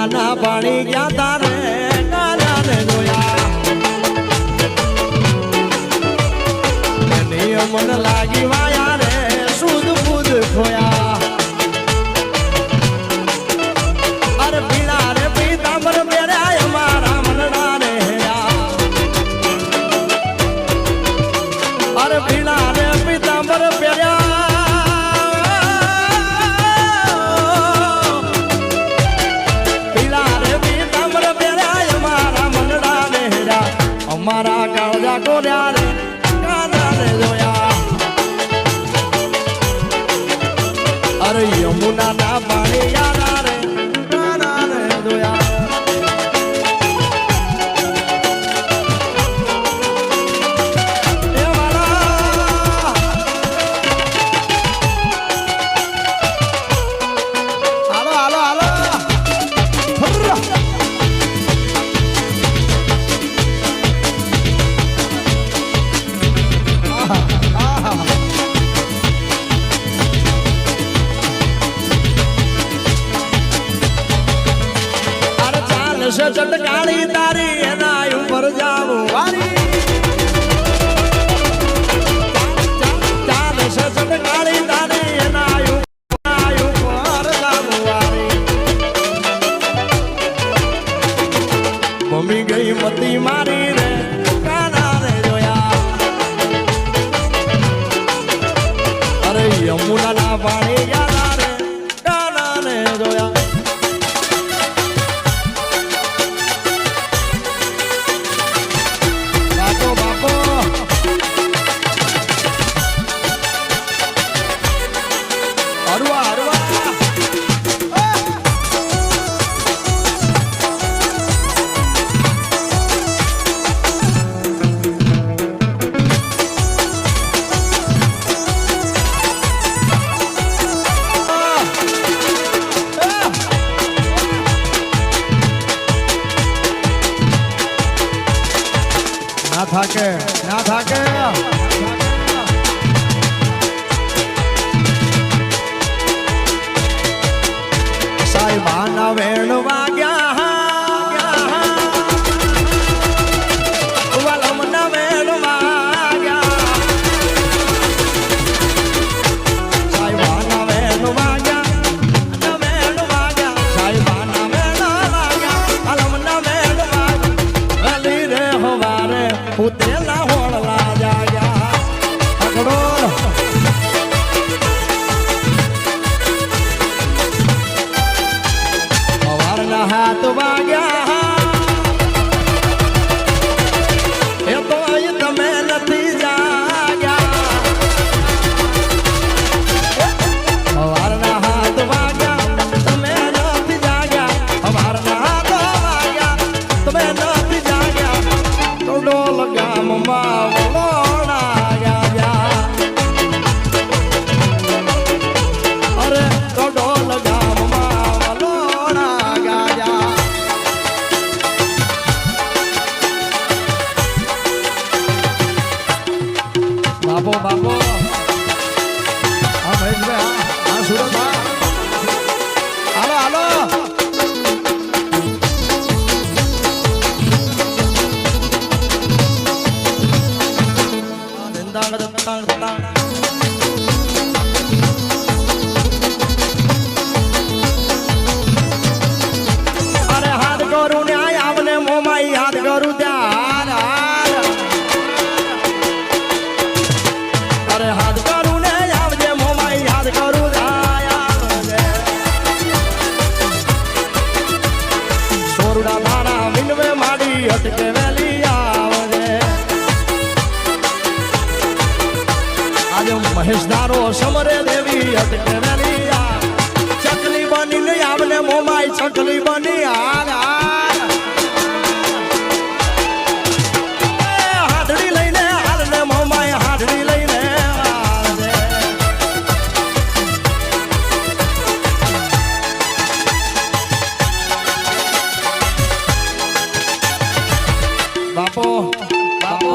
યમુનાના પાણી ગયા તારે કાનાને જોયા મન લાગી વાયા રે સુધ બુધ ખોયા અરે પીળા રે પીતાંબર પહેર્યા અમારા મનડા રે અરે પીળા રે પીતાંબર પહેર્યા પીળા રે પીતાંબર પહેર્યા અમારા મનડા રે અમારા કાળજા કોર્યા રે કાનાને જોયા અરે યમુનાના પાણી યારા રે કાનાને જોયા ચટકાળી તારી એના ઉપર જાવું વારી ચાલે છે ચટકાળી તારી એના ઉપર જાવું વારી મમ્મી ગઈ મતી મારી રે કાનાને જોયા અરે યમુનાના પાણી યારા રે કાનાને જોયા ના થાકે સાહેબાના વેણ વાગ્યા વલમના વેણ વાગ્યા સાહેબાના વેણ વાગ્યા વેણ વાગ્યા સાહેબાના વેણ વાગ્યા વલમના વેણ વાગ્યા અલી રે હવારે ઉતેલા હોળલા જાગ્યા અગડો હવારના હાથ વાગ્યા એ તો તમે નથી જાગ્યા હવારના હાથ વાગ્યા તમે નથી જાગ્યા હવારના હાથ વાગ્યા તમે નથી જાગ્યા ડોલ ગામમાં વલોણા ગયા અરે ડોલ ગામમાં વલોણા ગયા બાપો બાપો હા મહેશભાઈ હા સુરત હાલો હાલો અરે હાથ કરું ન્યાય આવને મોમાઈ હાથ કરું ત્યાં અરે હાથ કરું ને આવજે મોમાઈ હાથ કરું સોરડા મારા વિનવે માડી અટકે વેલી આવજે આજે મહેશદારો સમરે દેવી અટકે વેલી ચકલી બની આવને મોમાઈ ચકલી બની હાથડી લઈને હાલને મોમાઈ હાથડી લઈને બાપો બાપો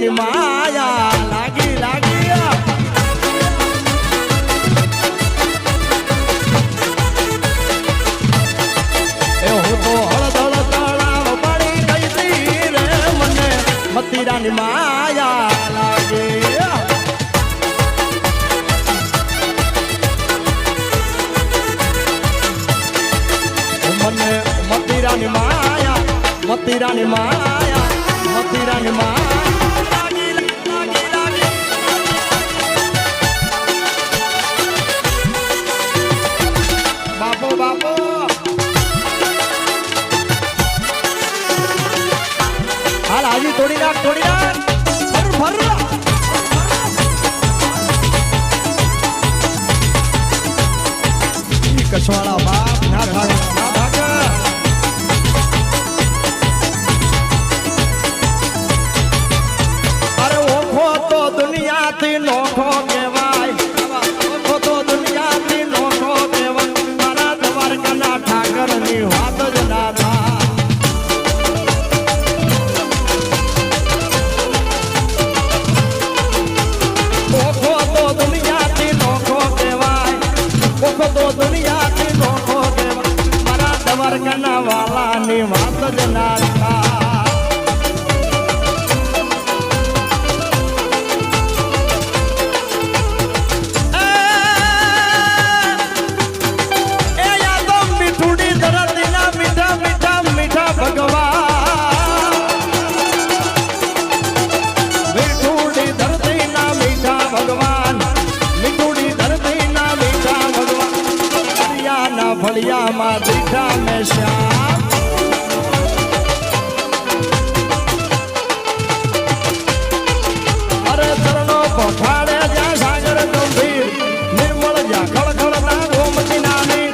મતીરાની માયા લાગી લાગી એ હું તો હળદળ તળાવ પડી ગઈ હતી રે મને મતીરાની માયા લાગી મને મતીરાની માયા મતીરાની માયા મતીરાની માયા લાગી લાગી લાગી બાપો બાપો હાલ હાજી તોડી નાખ ફર કસવાળા બાપ ના ભાગ ના ભાગ અરે ઓખો તો દુનિયાથી નોખો કહેવાય ઓખો તો દુનિયાથી નોખો કહેવાય મારા દ્વારકાના ઠાકરની વાત જ ના થાય ઓખો તો દુનિયાથી નોખો કહેવાય ઓખો તો દુનિયાથી નોખો કહેવાય મારા દ્વારકાના વાલાની વાત જ ના થાય ફળિયામાં દીઠા મેં શ્યામ અરે ચરણો પખાડે જ્યાં સાગર ગંભીર નિર્મળ જ્યાં ખળખળતા ગોમતી નાની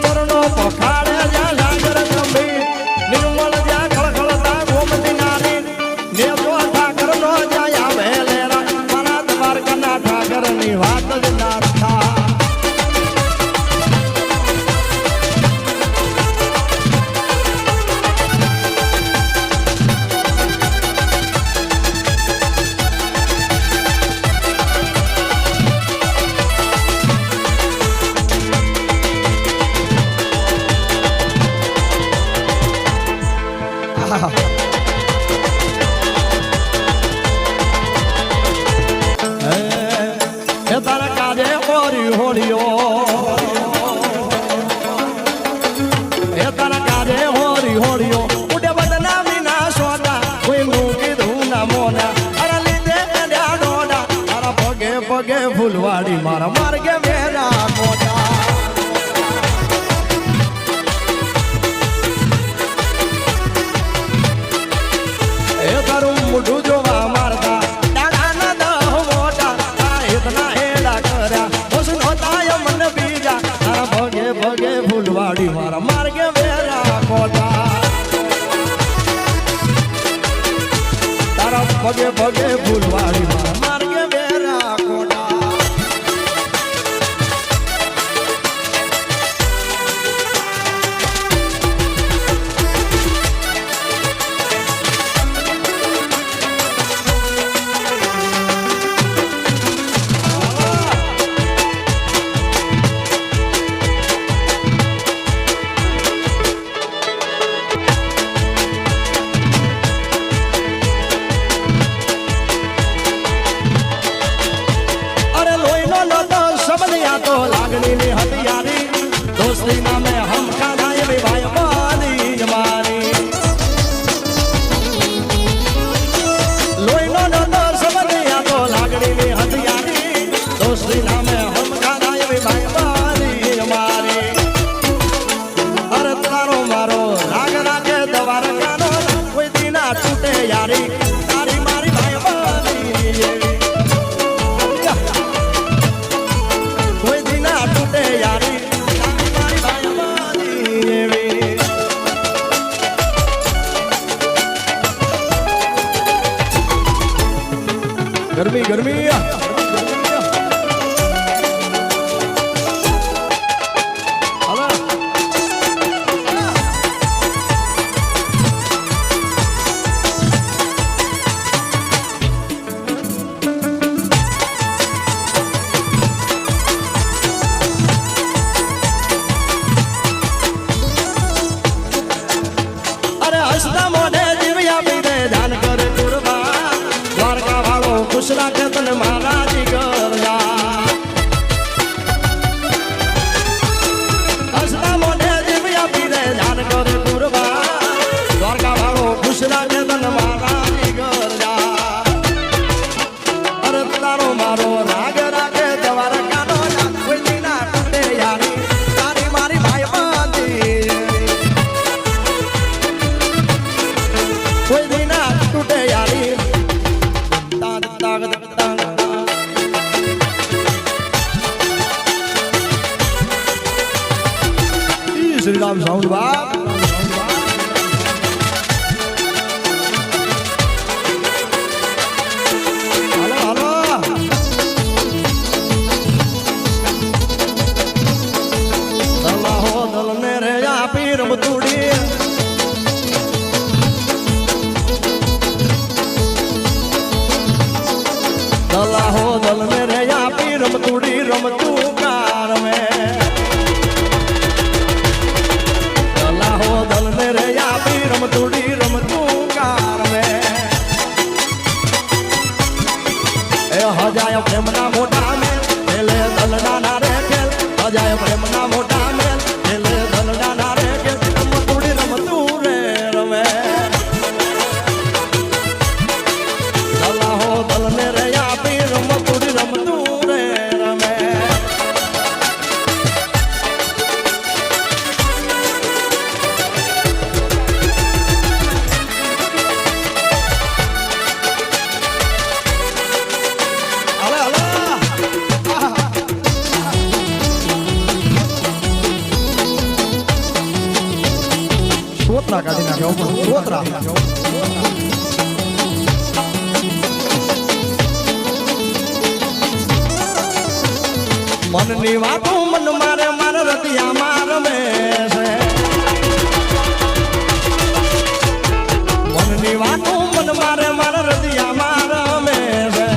ચરણો પખાડે જ્યાં સાગર ગંભીર નિર્મળ જ્યાં ખળખળતા ગોમતી નાની ને તો ઠાકરનો જ્યાં આવે લેરા મારા દ્વારકાના ઠાકરની વાત જ ના થાય તારા કાજે હોરી હોળીઓ એ તારા કાજે હોરી હોળીઓ ઉડે બદનામી ના સોના કોઈ નું કીધું ના મોના અરે લીધે ડોડા તારા પગે પગે ફૂલવાડી મારા માર્ગે મેરા મોટા એ તારું મોઢું જોવા મારતા ભગે ફૂલવાડી મારા માર્ગે વેરા કોટા તારા ભગે ભગે ફૂલવાડી મારા માર્ગે વેરા કોટા તો લાગણીની હથિયારી દોસ્તી નામે હમ ખાધા એવી ભાઈ મારી મારી લોહીનો નતો સમજ્યા તો લાગણીની હથિયારી દોસ્તી નામે હમ ખાધા એવી ભાઈ મારી મારી અરે તારો મારો રાગ રાગે દ્વારકાનો કોઈ દીના તૂટે યારી તારી મારી ભાઈ મારી યારી મારી ભાઈ મારી ગરમી ગરમી રાખે તને મારા જીગરજા હસતા મોઢે જીવ આપી દે જાન કરે કુરબા દ્વારકા વાળો ખુશ રાખે તને મારા જીગરજા અરે તારો મારો રાગ રાખે દ્વારકાનો કોઈ દી ના તૂટે યારી તારી મારી ભાઈ બાંધી કોઈ દી ના તૂટે યારી તાગ તાગ તાગ શ્રી રામ સાઉન્ડ બાપ હાલો હાલો દલાહો દલ ને રે આપી રમતુડી દલાહો દલ ને રે આપી રમતુડી રમતું કાર મે દલાહો દલ ને રે આપી રમતુડી રમતું કાર મે એ હજાય પ્રેમના મોટા મેલ પેલે દલડા ના રે ખેલ હજાય પ્રેમના મોટા મેલ પેલે દલડા ના રે ખેલ રમતુડી રમતું રે રમે દલાહો દલ ને રે આપી રમતુડી રમતું રે રમે હાલો હાલો સોતરા કાઢી નાખ્યા ઉપર સોતરા મનની વાતો મન મારે માર રતિયા માર મે છે મનની વાતો મન મારે માર રતિયા માર મે છે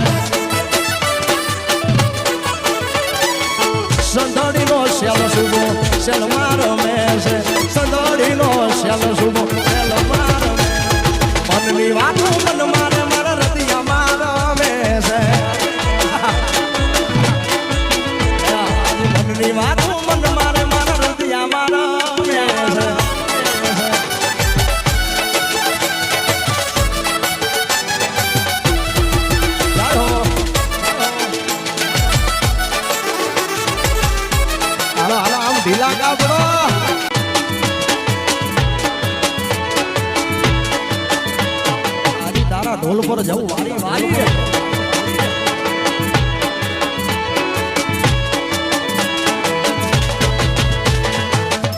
સંધડીનો શ્યાલ શુભો શ્યાલ માર મે છે સંધડીનો શ્યાલ શુભો શ્યાલ માર મે મનની વાતો મન મારે માર રતિયા માર મે છે મનની વાતો મન મારે માર રતિયા માર મે છે હાલો હાલો આમ ઢીલા કાપડો આજી તારા ઢોલ પર જવું વારી વારી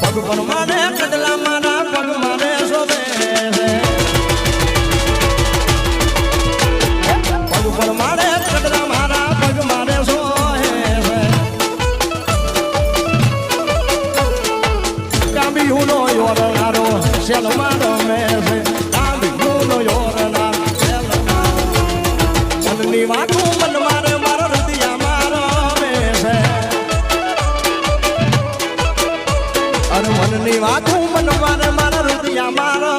પગ પર માને કડલા મારા પગ માને શોભે પગ પર માને કડલા મારા પગ માને શોહે કાંબી હુનો યોરનારો શેલ મારો મે છે કાંબી હુનો યોરનારો શેલ મારો મનની વાતો મન મારે મારો રતિયા મારો મે છે અરે મનની વાતો મન મારે મારા રતિયા મારો